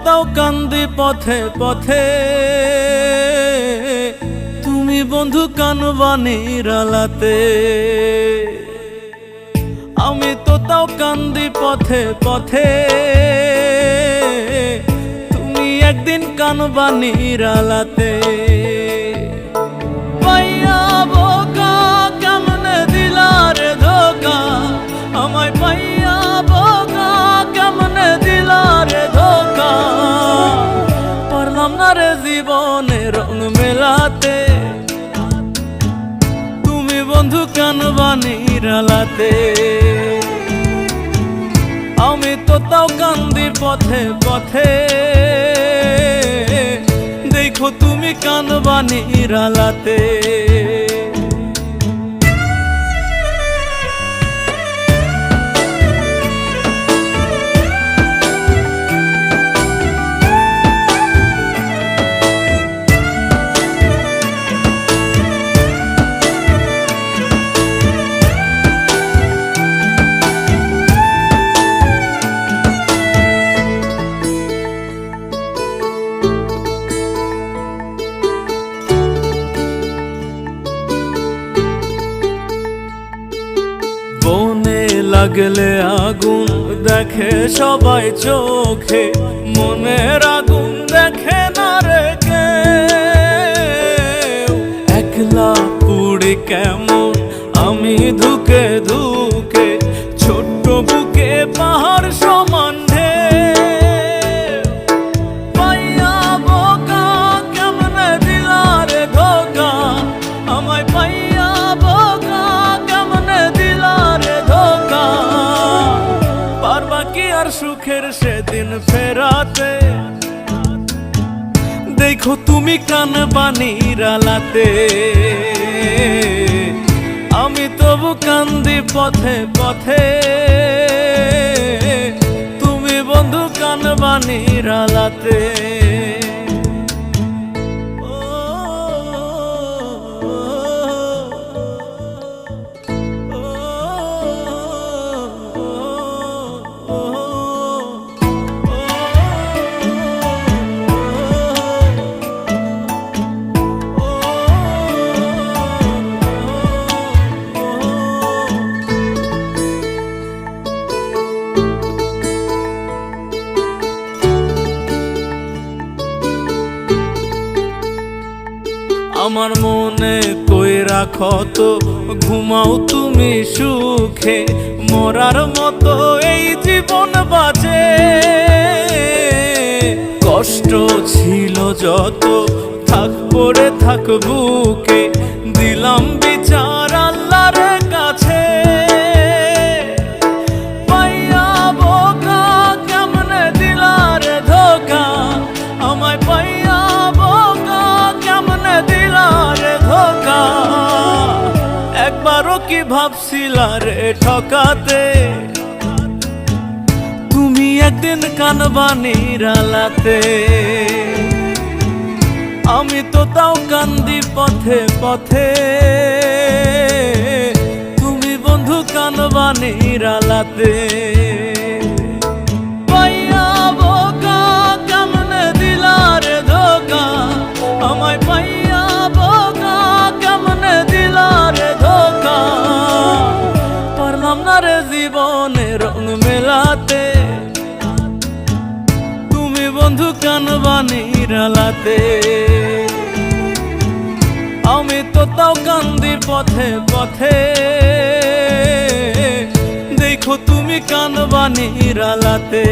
তাও কান্দি পথে পথে, তুমি বন্ধু কানবা নিরালাতে। আমি তো তাও কান্দি পথে পথে, তুমি একদিন কানবা নিরালাতে। পাইয়া বোকা কেমনে দিলা রে ধোকা, আমায় পাইয়া বোকা কেমনে দিলা রে ধোকা। পারলাম না রে জীবনে রং মেলাতে, তুমি বন্ধু কানবা নিরালাতে। আমি তো তাও কান্দি পথে পথে, দেখো তুমি কানবা নিরালাতে। বনে লাগলে আগুন দেখে সবাই চোখে, মনের আগুন দেখে না রে কেউ। একলা পুড়ি কেমন আমি ধুকে ধুকে, ছোট্ট বুকে পাহাড় সমান ঢেউ। পাইয়া বোকা কেমনে দিলা রে ধোকা, আমায় পাইয়া বোকা কেমনে দিলা রে ধোকা। পারবা কি আর সুখের সেদিন ফেরাতে, দেখো তুমি কানবা নিরালাতে। আমি তবু কান্দি পথে পথে, তুমি বন্ধু কানবা নিরালাতে। আমার মনে কই রাখো তো, ঘুমাও তুমি সুখে। মরার মতো এই জীবন বাজে, কষ্ট ছিল যত থাক পড়ে থাক বুকে। দিলাম বিচার আল্লাহর কাছে, পাইয়া বোকা কেমনে দিলা রে ধোকা, আমায় পাইয়া বোকা কেমনে দিলা রে ধোকা। একবারও কি ভাবছিলা রে ঠকাতে, তুমি একদিন কানবা নিরালাতে। আমি তো তাও কান্দি পথে পথে, তুমি বন্ধু কানবা নিরালাতে। পাইয়া বোকা কেমনে দিলা রে ধোকা, আমায় পাইয়া বোকা কেমনে দিলা রে ধোকা। পারলাম না রে জীবনে রং মেলাতে, তুমি বন্ধু কানবা নিরালাতে। আমি তো তাও কান্দি পথে পথে, দেখো তুমি কানবা নিরালাতে।